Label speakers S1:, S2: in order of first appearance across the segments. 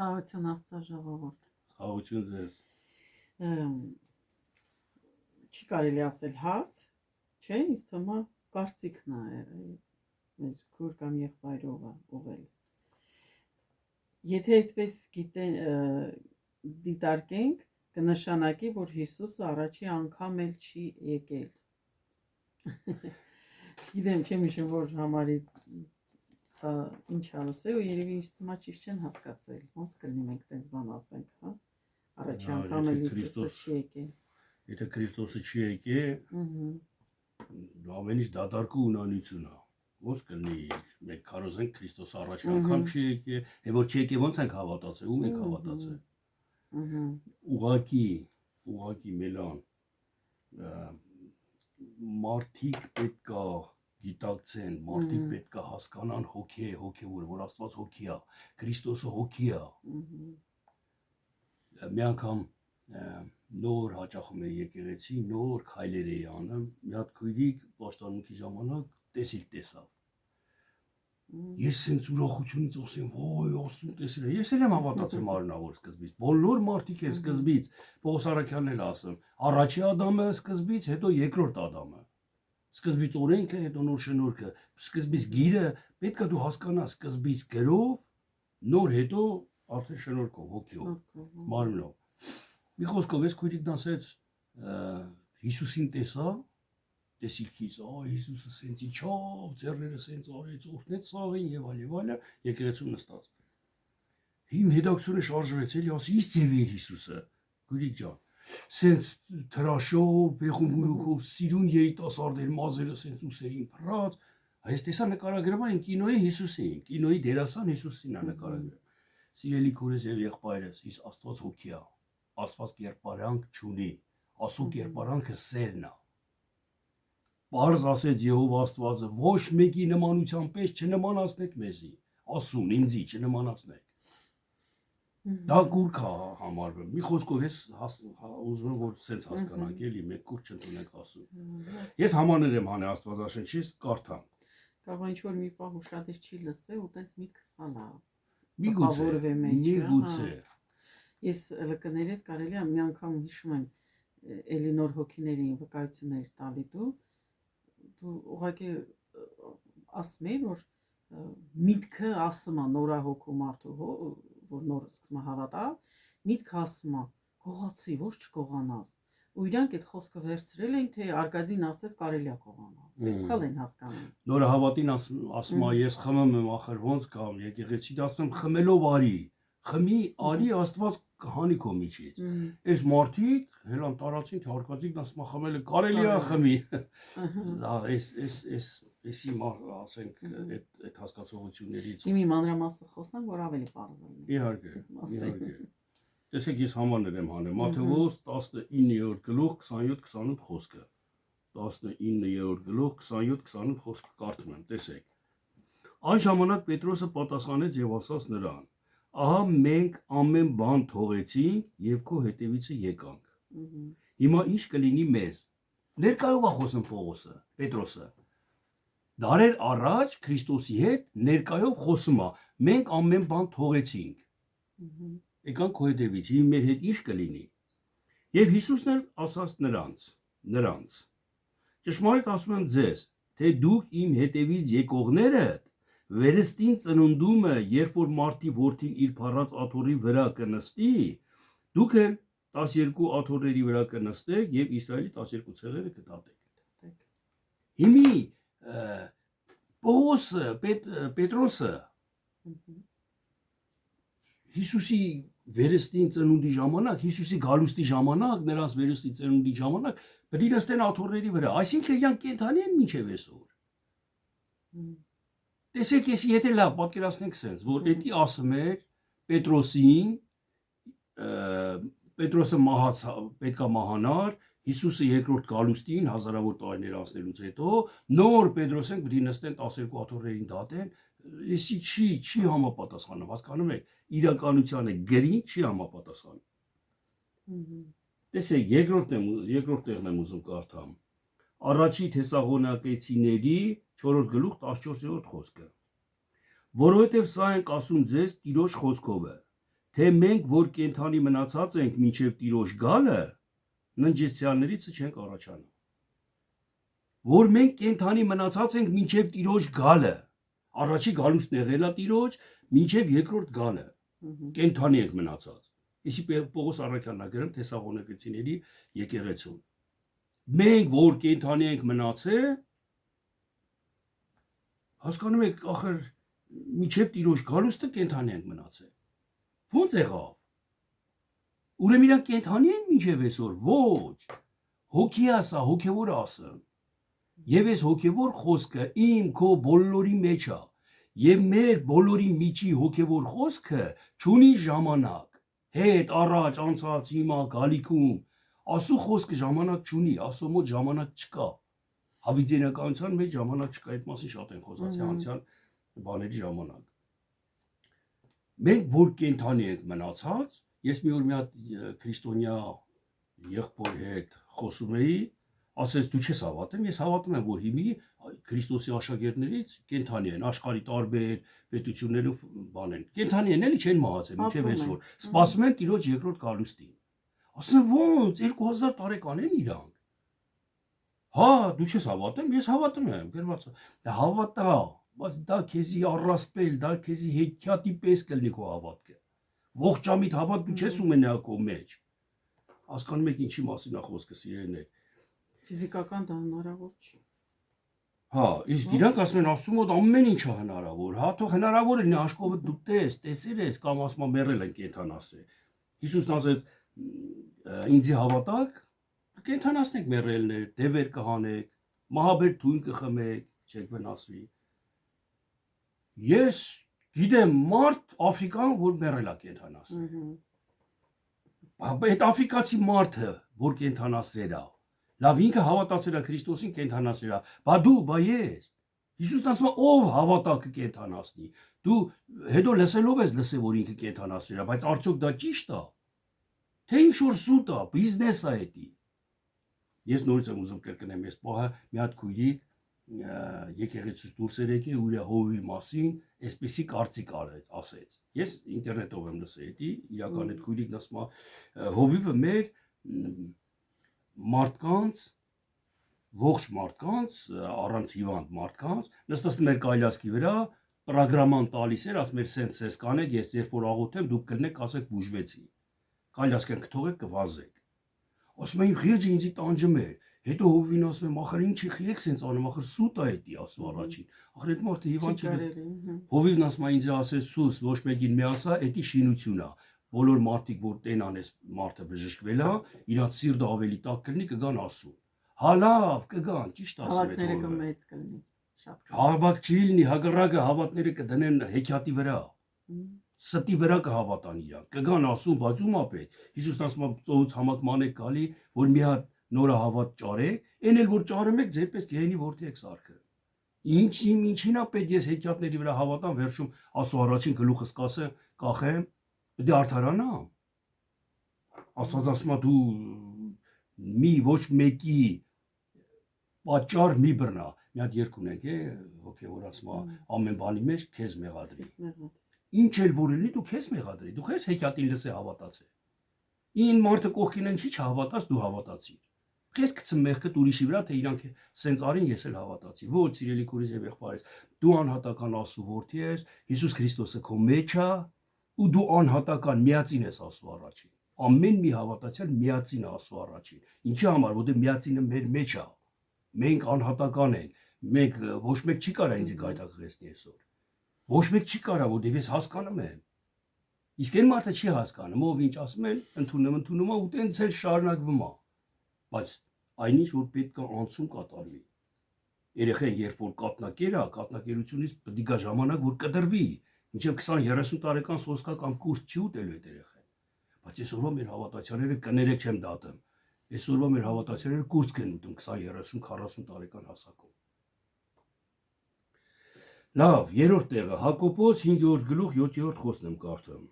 S1: Խաղաղություն Աստծո ժողովուրդ։
S2: Խաղաղություն ձեզ։
S1: Չի կարելի ասել հարց, չէ, ինձ թվում է կարծիքն է մեր քուր կամ եղբայրովը ուղել։ Եթե այդպես դիտարկենք, կնշանակի, որ Հիսուսը առաջի անգամ էլ չի եկել։ Չգիտեմ, չեմ հիշում, որ համարի սա ինչ ասել, ու երևի ինձ թվում է ճիշտ չեն հասկացել։ Ոնց կլինի մենք տենց բան ասենք, հա։ Առաջի անգամ էլ Հիսուսը չի եկել։
S2: Եթե Քրիստոսը չի եկել, ամեն ինչ դատարկու ունանություն է։ Ոնց կլինի մենք կարոզենք Քրիստոսը առաջի անգամ չի եկել, որ չի եկել ոնց ենք հավատացել, ում ենք հավատացել։ Ուղղակի մելան մարդիկ պետքա գիտակցեն, մարդիկ պետքա հասկանան հոգևոր, որ Աստված հոգի է, Քրիստոսը հոգի է։ Մի անգամ նոր հաճախում էի եկեղեցի, նոր քայլեր էի անում, մի հատ քույրիկ պաշտամունքի ժամանակ տեսավ։ Ես սենց ուրախությունից ասեմ, ոյ, Աստծուն տեսել է։ Ես էլ եմ հավատացել մարմնավոր սկզբից։ Բոլոր մարդիկ են սկզբից, Պողոս Արաքյանն էլ ասում, առաջի Ադամը սկզբից, հետո երկրորդ Ադամը։ Սկզբից օրենքը, հետո նոր շնորհքը, սկզբից գիրը, պետք է դու հասկանաս, սկզբից գրով, նոր հետո արդեն շնորհքով, հոգիով, մարմնով։ Մի խոսքով ես քույրիկն ասեց Հիսուսին տեսա, տեսիլքից, Հիսուսը սենց իջավ, ձեռները սենց արեց, օրհնեց սաղին եւ այլ, եկեղեցում նստած։ Իմ հետաքրությունը շարժվեց, էլի ասի, իսկ ձև էր Հիսուսը, քույրիկ ջան, սենց թրաշով, բեղումբուրուկով, սիրուն երիտասարդ էր, մազերը սենց ուսերին փռած, այս տեսա նկարագրումը կինոյի Հիսուսին, կինոյի դերասան Հիսուսին է նկարագրում։ Սիրելի քուրես եւ եղբայրս, իս Աստված հոգի է, Աստված կերպարանք չունի, Աստծո կերպարանքը սերն է։ Պարզ ասեց Եհովա Աստվածը, ոչ մեկի նմանության պես չնմանացնեք մեզի, ասում ինձի չնմանացնեք։ Դա կուրք է համարվում։ Մի խոսքով ես ուզում եմ որ սենց հասկանանք, էլի մենք կուրք չընդունենք ասում։ Ես համաներ եմ հանել Աստվածաշնչից, կարդամ։
S1: Կարող է ինչ-որ մի բան ուշադիր չի լսել ու տենց միտքը սխալ է։
S2: Միգուցե։
S1: Ես լկներես կարելի է մի անգամ հիշում եմ էլի նոր հոգիներին վկայություններ տալի դու ուղղակի ասում ես որ միտքը ասում է նորահոգու մարդու որ նոր սկսում է հավատալ միտքը ասում է գողացի ոչ չկողանաս ու իրանք այդ խոսքը վերցրել են թե արգազին ասես կարելի է կողանալ սխալ են հասկանում
S2: նորահավատին ասում է ես խմում եմ ախր ոնց կամ եկեղեցին ասում եմ խմելով արի խմի արի Աստված կհանի քո միջից այս մարդիկ հելան տարածին թե արկածիկն ասում է խմելը կարելի է խմի էսի ասենք այդ հասկացողություններից
S1: Իմի մանրամասը խոսանք որ ավելի պարզ լինի
S2: իհարկե տեսեք ես համաներ եմ հանել Մատթեոս 19-րդ գլուխ 27-28 խոսքը 19-րդ գլուխ 27-28 խոսքը կարդում եմ տեսեք այն ժամանակ Պետրոսը պատասխանեց եւ ասաց նրան Ահա մենք ամեն բան թողեցինք եւ քո հետևիցը եկանք Հիմա ինչ կլինի մեզ ներկայով է խոսում Պողոսը Պետրոսը Դարեր առաջ Քրիստոսի հետ ներկայով խոսում է մենք ամեն բան թողեցինք Եկանք քո հետևից հիմա մեր հետ ինչ կլինի Եվ Հիսուսն էլ ասաց նրանց Ճշմարիտ ասում եմ ձեզ թե դուք իմ հետևից եկողները Վերստին ծնունդումը, երբ որ մարդի որդին իր փառած աթոռի վրա կնստի, դուք էլ 12 աթոռների վրա կնստեք եւ Իսրայելի 12 ցեղերը կդատեք։ Հիմի Պողոսը, Պետրոսը Հիսուսի վերստին ծնունդի ժամանակ, Հիսուսի գալուստի ժամանակ, նրանց վերստին ծնունդի ժամանակ պետք է նստեն աթոռների վրա, այսինքն իրանք կենդանի են մինչև այսօր։ Տեսեք, եթե լավ պատկերացնենք սենց, որ դա ասում էր Պետրոսին, Պետրոսը պետքա մահանար, Հիսուսը երկրորդ գալուստին հազարավոր տարիներ անցնելուց հետո, նոր Պետրոսեն պետք է նստեն 12 աթոռներին դատեն, էսի չի համապատասխանում, հասկանում եք, իրականությանը գրին չի համապատասխանում։ Տեսեք, երկրորդ տեղն եմ ուզում կարդամ։ Առաջի Թեսաղոնիկեցիների 4-րդ գլուխ 14-րդ խոսքը։ Որովհետև սա ենք ասում ձեզ Տիրոջ խոսքովը, թե մենք որ կենթանի մնացած ենք մինչև Տիրոջ գալը, ննջեցյաններից չենք առաջանա։ Որ մենք կենթանի մնացած ենք մինչև Տիրոջ գալը, առաջի գալուստն եղել է Տիրոջ, մինչև երկրորդ գալը, կենթանի ենք մնացած։ Իսկ Պողոս Առաքյանն է գրում Թեսաղոնիկեցիների եկեղեցուն։ Մենք որ կենթանի ենք մնացել, հասկանում եք, ախր մինչև Տիրոջ գալուստը կենթանի ենք մնացել։ Ո՞նց եղավ։ Ուրեմն իրանք կենթանի են մինչև այսօր, ոչ։ Հոգի ասա, հոգևոր ասը։ Եվ այս հոգևոր խոսքը իմ քո բոլորի մեջ է։ Եվ մեր բոլորի միջի հոգևոր խոսքը չունի ժամանակ։ Հետ, առաջ, անցած, հիմա, գալիքում։ Ասու խոսքը ժամանակ չունի, ասու մոտ ժամանակ չկա։ Հավիդենականության մեջ ժամանակ չկա, այդ մասին շատ են խոսացի անցյալ բաների ժամանակ։ Մենք որ կենթանի ենք մնացած, ես մի օր մի հատ քրիստոնյա եղբոր հետ խոսում էի, ասեց դու չես հավատում, ես հավատում եմ, որ հիմի Քրիստոսի աշակերտներից կենթանի են, աշխարհի տարբեր պետություններում բան են։ Կենթանի են, էլի չեն մահացել, մինչև այսօր։ Սպասում են Տիրոջ երկրորդ գալուստին։ Ասում ոնց 2000 տարեկան են իրանք։ Հա, դու չես հավատում, ես հավատում եմ, գրված է։ Դա հավատա, բայց դա քեզի առասպել, դա քեզի հեքիաթի պես կլինի քո հավատքը։ Ողջամիտ հավատ դու չես ունենա քո մեջ։ Հասկանում եք ինչի մասին է խոսքը, սիրելիներ։
S1: Ֆիզիկական դա հնարավոր չի։
S2: Հա, իսկ իրանք ասում են Աստծու մոտ ամեն ինչ է հնարավոր, հա, թող հնարավոր լինի աշխովը դու տեսիր ես կամ ասում եմ մեռել են կենթանասը։ Հիսուսն ասեց ինձի հավատակ, կենթանասնեք մեռելներ, դևեր կհանեք, մահաբեր թույն կխմեք, չեք վնասվի։ Ես գիտեմ մարդ Աֆրիկան, որ մեռել է կենթանասը։ Այդ աֆրիկացի մարդը, որ կենթանասրել է, լավ ինքը հավատացել է Քրիստոսին կենթանասրել է, բա դու, բա ես։ Հիսուսն ասում է ով հավատա կկենթանասնի։ Դու հետո լսելով ես լսել որ ինքը կենթանասրել է, բայց արդյոք դա ճիշտ է։ Թե ինչ որ սուտ է, բիզնես է էդի։ Ես նորից եմ ուզում կրկնեմ ես պահը մի հատ քույրիկ եկեղեցուց դուրս եկի ու իր հովի մասին այսպեսի կարծիք ասեց։ Ես ինտերնետով եմ լսել էդի, իրական այդ քույրիկն ասում է հովիվը մեր մարդկանց ողջ մարդկանց առանց հիվանդ մարդկանց նստած մեր կայլասկի վրա պրոգրաման տալիս էր, ասում էր սենց կանեք, ես երբ որ աղոթեմ դուք կլնեք, ասեք բուժվեցի։ Կայլասկեն կթողեք կվազեք։ Ասում եմ խիրջը ինձի տանջում է։ Հետո հովին ասում եմ ախր ինչի խիեք սենց անում, ախր սուտ է էդի ասու առաջին։ Ախր այդ մարդը հիվանդ չէ։ Հովիվն ասում է ինձ ասես սուս ոչ մեկին մի ասա, էդի շինություն է։ Բոլոր մարդիկ որ տենան էս մարդը բժշկվել է, իրանց սիրտը ավելի տաք կլինի կգան ասու։ Հա լավ, կգան, ճիշտ ասում եք։
S1: Հավատները կմեծ կլինի, շատ։
S2: Հավատ չի լինի, հակառակը հավատները կդնեն հեքիաթի վրա։ Ստի վրա կհավատան իրանք։ Կգան ասում, բայց ում ապետ։ Հիսուսն ասում է ծոհուց համակման եք գալի, որ մի հատ նորը հավատ ճարեք, այն էլ որ ճարում եք, ձերպես գեհենի որդի եք սարքը։ Ինչին ապետ ես հեքիաթների վրա հավատամ, վերջում ասու առաջին գլուխս կասեմ, կախեմ, դե արդարանամ։ Աստված ասում է դու մի ոչ մեկի պատճառ մի բռնա։ Մի հատ երգ ունենք, հոգևոր ասում է ամեն բանի մեջ քեզ մեղադրի։ Ինչ էլ որ լինի դու քեզ մեղադրի, դու քեզ հեքիաթին լսե հավատացե։ Ին մարդը կողքին են չի չհավատաց, դու հավատացիր։ Քեզ գցում մեղքդ ուրիշի վրա, թե իրանք սենց արին, ես էլ հավատացի։ Ոչ, սիրելի քուրիս եւ եղբայրս, դու անհատական Աստծո որդի ես, Հիսուս Քրիստոսը քո մեջ է, ու դու անհատական միածին ես Աստծո առաջին։ Ամեն մի հավատացյալ միածին է Աստծո առաջին։ Ինչի համար, որտեղ միածինը մեր մեջ է։ Մենք անհատական ենք։ Մենք ոչ մեկ չի կարա ինձ գայթակղեցնի այսօր։ Ոչ մեկ չի կարա, որտեղ ես հասկանում եմ։ Իսկ այն մարդը չի հասկանում, ով ինչ ասում են, ընդունում ու տենց էլ շարունակվում է։ Բայց այնինչ որ պետք է անցում կատարվի։ Երեխեն երբ որ կատնակեր է, կատնակերությունից պետք է գա ժամանակ որ կդրվի։ Մինչև 20-30 տարեկան սոսկա կամ կուրս չի ուտելու այդ երեխեն։ Բայց այսօրվա մեր հավատացյալները կներեք չեմ դատում։ Այսօրվա մեր հավատացյալները կուրս կեն ուտում 20-30-40 տարեկան հասակում։ Լավ, երրորդ տեղը Հակոբոս 5-րդ գլուխ 7-րդ խոսքն եմ կարդում։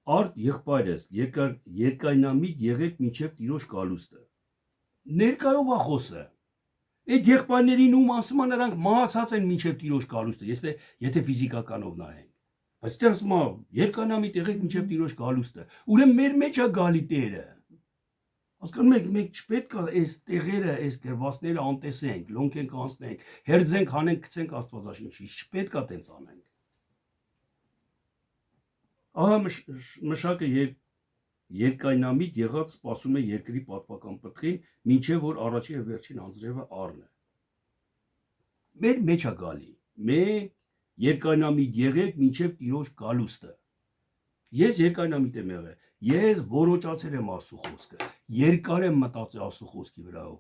S2: Արդ եղբայրս, երկայնամիտ եղեք մինչև Տիրոջ գալուստը։ Ներկայով է խոսը։ Այդ եղբայրներին ում ասում են նրանք մահացած են մինչև Տիրոջ գալուստը, եթե ֆիզիկականով նայենք։ Բայց դե ասում եմ, երկանամիտ եղեք մինչև Տիրոջ գալուստը։ Ուրեմն մեր մեջ է գալի Տերը։ Հասկանում եք, մենք չպետք է այս տեղերը, այս գրվածները անտեսենք, լոնքենք անցնենք, հերձենք, հանենք, գցենք Աստվածաշնչի, չպետք է տենց անենք։ Ահա մշակը երկայնամիտ եղած սպասում է երկրի պատվական պտղին, մինչև որ առաջի եւ վերջին անձրևը առնե։ Մեր մեջ է գալի։ Մենք երկայնամիտ եղեք մինչև Տիրոջ գալուստը։ Ես երկայնամիտ եմ եղել։ Ես որոճացել եմ Աստծո խոսքը։ Երկար եմ մտածել Աստծո խոսքի վրայով։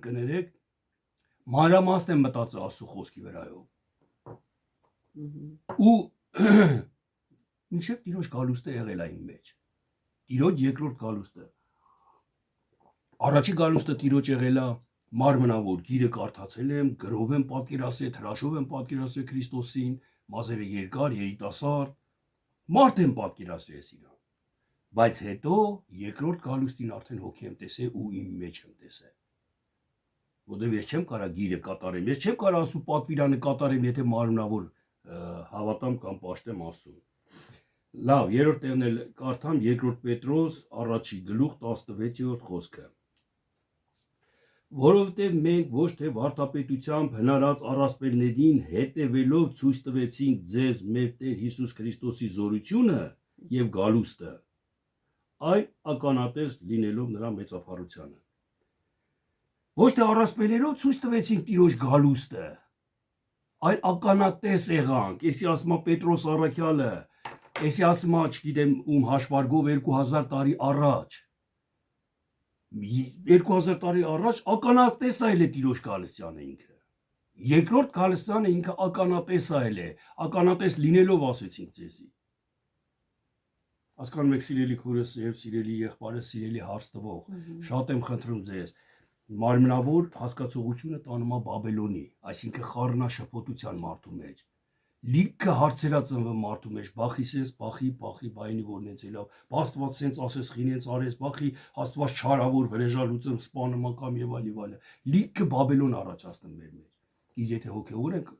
S2: Կներեք, մանրամասն եմ մտածել Աստծո խոսքի վրայով։ Ու մինչև Տիրոջ գալուստը եղել այն մեջ։ Տիրոջ երկրորդ գալուստը։ Առաջի գալուստը Տիրոջ եղել է մարմնավոր, գիրը կարդացել եմ, գրով եմ պատկերացրել, հրաշով եմ պատկերացրել Քրիստոսին, մազերը երկար, երիտասարդ, մարդ եմ պատկերացրել իրան։ Բայց հետո երկրորդ գալուստին արդեն հոգի եմ տեսել ու իմ մեջ եմ տեսել։ Որտեւ ես չեմ կարա գիրը կատարեմ, ես չեմ կարա Աստծո պատվիրանը կատարեմ, եթե մարմնավոր հավատամ կամ պաշտեմ Աստծուն։ Լավ, երրորդ տեղն էլ կարդամ երկրորդ Պետրոս առաջի գլուխ 16-րդ խոսքը։ Որովհետև մենք ոչ թե վարդապետությամբ հնարած առասպելներին հետևելով ցույց տվեցինք ձեզ մեր Տեր Հիսուս Քրիստոսի զորությունը եւ գալուստը, այլ ականատես լինելով նրա մեծափառությանը։ Ոչ թե առասպելերով ցույց տվեցինք Տիրոջ գալուստը, այլ ականատես եղանք, էսի ասում է Պետրոս առաքյալը, էսի ասում է, չգիտեմ, ում հաշվարգով 2000 տարի առաջ։ 2000 տարի առաջ ականատես այլ է Տիրոջ գալստյանը ինքը։ Երկրորդ գալստյանը ինքը ականատես այլ է, ականատես լինելով ասեցինք ձեզի։ Հասկանում եք, սիրելի քուրս եւ սիրելի եղբայրս, սիրելի հարց տվող, շատ եմ խնդրում ձեզ, մարմնավոր հասկացողությունը տանում է Բաբելոնի, այսինքն խառնաշփոթության մարդու մեջ։ Լիքը հարցերածնվում մարդու մեջ, բախի սենց, բախի, բայինի որնեցելով, Աստված սենց ասես, խինենց արես, բախի, Աստված չարավոր վրեժալուծում, սպանում անգամ եւ այլ։ Լիքը Բաբելոն առաջացնում մեր մեջ։ Իսկ եթե հոգեոր ենք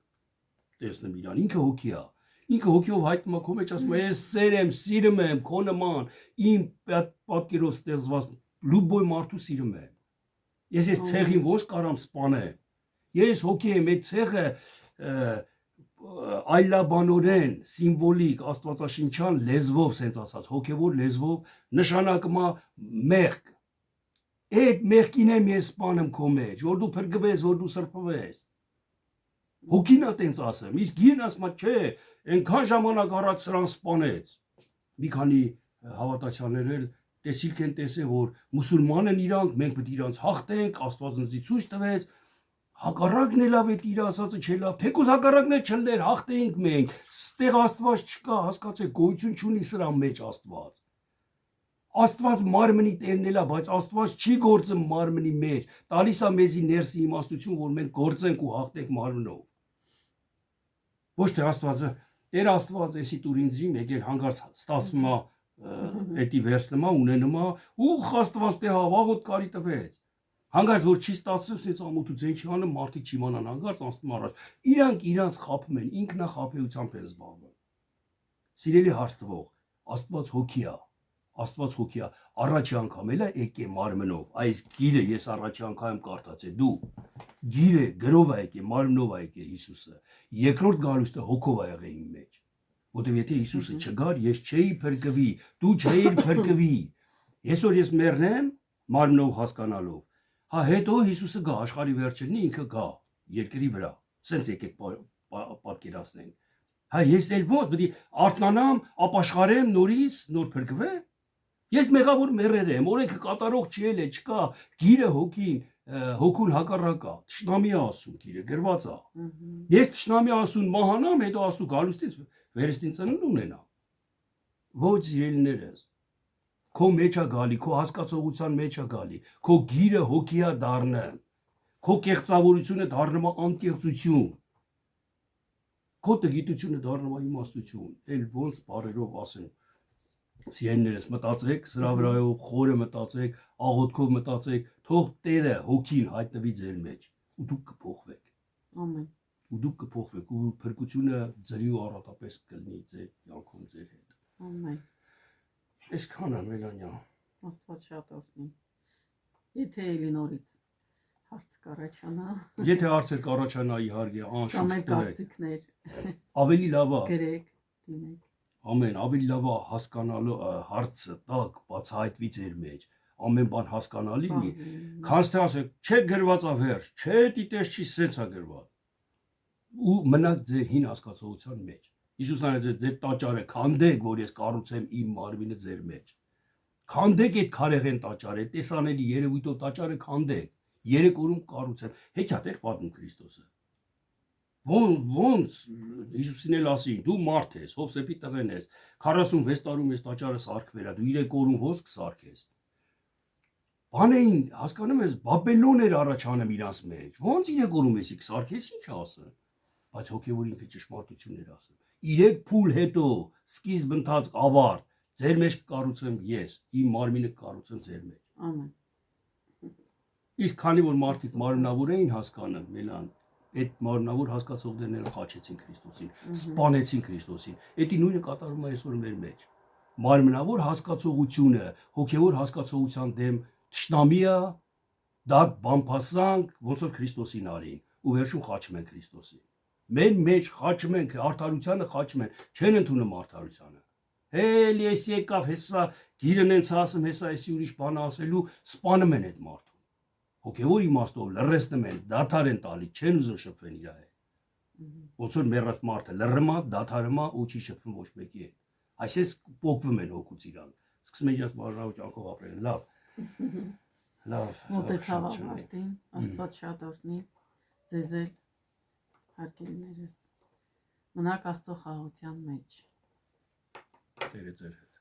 S2: տեսնում իրան, ինքը հոգի է։ Ինքը հոգիով հայտնում է քո մեջ, ասում է, ես սեր եմ, սիրում եմ, քո նման, իմ պատկերով ստեղծված լուբոյ մարդու սիրում եմ։ Ես այս ցեղին ոչ կարամ սպանեմ։ Ես հոգի եմ, այդ ցեղը այլաբանորեն, սիմվոլիկ, աստվածաշնչյան լեզվով, սենց ասած, հոգևոր լեզվով նշանակում է մեղք։ Այդ մեղքին եմ ես սպանում քո մեջ, որ դու փրկվես, որ դու սրբվես։ Հոգին է տենց ասեմ, իսկ գիրն ասում է, չէ, այնքան ժամանակ առաջ սրան սպանեց։ Մի քանի հավատացյալներ էլ տեսիլք են տեսել, որ մուսուլման են իրանք, մենք պետք է իրանց հաղթենք, Աստված ինձ ցույց տվեց, հակառակն է լավ է իր ասածը չէ լավ, թեկուզ հակառակն է չլներ, հաղթեինք մենք, ստեղ Աստված չկա, հասկացեք, գոյություն չունի սրա մեջ Աստված։ Աստված մարմնի տերն է, բայց Աստված չի գործում մարմնի մեջ, տալիս է մեզի ներսի իմաստություն, որ մենք գործենք ու հաղթենք մարմնով։ Ոչ թե Աստվածը, Տեր Աստված, էսի տուր ինձի, մեկ էլ հանգարց ստացվում է էդի վերցնում է, ունենում է, ու Աստված տե հավաղոտ կարի տվեց։ Հանգարց որ չի ստացվում, սենց ամոթու ձեն չի անում, մարդիկ չիմանան, հանգարց անցնում առաջ։ Իրանք իրանց խաբում են, ինքնախաբեությամբ են զբաղվում։ Սիրելի հարց տվող, Աստված հոգի է, Աստված հոգի է, առաջի անգամ էլ է եկե մարմնով, այս գիրը ես առաջի անգամ կարդացել, դու գիրը գրով է եկե, մարմնով է եկե Հիսուսը, երկրորդ գալուստը հոգով է եղել իմ մեջ, որտեվ եթե Հիսուսը չգար, ես չէի փրկվի, դու չէիր փրկվի, այսօր ես մեռնեմ մարմնով հասկանալով, հա հետո Հիսուսը գա, աշխարհի վերջին ինքը գա, երկրի վրա, սենց եկեք պատկերացնենք, հա ես էլ ոնց պետք է արթնանամ, ապաշխարեմ նորից, նոր փրկվեմ։ Ես մեղավոր մեռեր եմ, օրենքը կատարող չի էլ է, չկա, գիրը հոգին, հոգուն հակառակ է, թշնամի է ասում, գիրը գրված է։ Ես թշնամի ասում մահանամ, հետո Աստծո գալուստից վերստին ծնունդ ունենամ։ Ոչ սիրելիներս, քո մեջ է գալի, քո հասկացողության մեջ է գալի, քո գիրը հոգի է դառնում, քո կեղծավորությունը դառնում է անկեղծություն, քո տգիտությունը դառնում է իմաստություն, էլ ոնց բառերով ասեմ։ Սիրելիներս, մտածեք սրա վրայով, խորը մտածեք, աղոթքով մտածեք, թող Տերը հոգին հայտնվի ձեր մեջ ու դուք կփոխվեք։
S1: Ամեն։
S2: ու դուք կփոխվեք ու փրկությունը ձրի ու առատապես կլինի ձեր յանքում ձեր հետ։
S1: Ամեն։
S2: Այսքանը Մելանյա։
S1: Աստված շատ օրհնի։ Եթե Էլինորից հարց կառաջանա,
S2: Եթե հարցեր կառաջանա իհարկե
S1: կամ
S2: անշուշտ
S1: այլ կարծիքներ
S2: ավելի լավ է
S1: գրեք, դիմեք։
S2: ամեն ավելի լավ է հասկանալու հարցը տակ բացահայտվի ձեր մեջ ամեն բան հասկանալի լինի քան թե ասեք չէ գրված է վերջ չէ դիտես չի սենց է գրված ու մնաք ձեր հին հասկացողության մեջ Հիսուսն ասեց ձեր տաճարը քանդեք որ ես կառուցեմ իմ մարմինը ձեր մեջ քանդեք այդ քարեղեն տաճարը տեսանելի երևույթով տաճարը քանդեք 3 օրում կառուցեմ հեքիաթ էր պատմում Քրիստոսը ոնց Հիսուսին էլ ասին դու մարդ ես Հովսեփի տղեն ես 46 տարում ես տաճարը սարքվերա դու 3 օրում ոնց կսարքես բանային հասկանում ես Բաբելոն էր առաջանում իրանց մեջ ոնց 3 օրում էսի կսարքես ինչ ասը բայց հոգևոր ինքը ճշմարտություն էր ասում 3 փուլ հետո սկիզբ ընթացք ավարտ ձեր մեջ կկառուցեմ ես իմ մարմինը կկառուցեմ ձեր մեջ
S1: ամեն
S2: իսկ քանի որ մարդիկ մարմնավոր էին հասկանում մելան այդ մարմնավոր հասկացողներները խաչեցին Քրիստոսին սպանեցին Քրիստոսին էդի նույնը կատարվում է այսօր մեր մեջ մարմնավոր հասկացողությունը հոգևոր հասկացողության դեմ Տշնամիա դա բամփասանք ոնց որ Քրիստոսին արին ու վերջում խաչում են Քրիստոսին մեր մեջ խաչում են արդարությանը խաչում են չեն ընդունում արդարությանը հել ես եկավ հեսա գիրն են ասում հեսա էսի ուրիշ բան ասելու սպանում են այդ մարդուն հոգևոր իմաստով լռեցնում են դադար են տալի չեն ուզում շփվել իր հետ ոնց որ մեռած մարդը լռում է դադարում է ու չի շփվում ոչ մեկի հետ այսպես պոկվում են հոգուց իրան սկսում են իրաց մարմնավոր կյանքով ապրել լավ
S1: մոտեցավ ավարտին Աստված շատ օրհնի ձեզ էլ հարգելիներս մնաք Աստծո խաղաղության մեջ
S2: Տերը ձեր հետ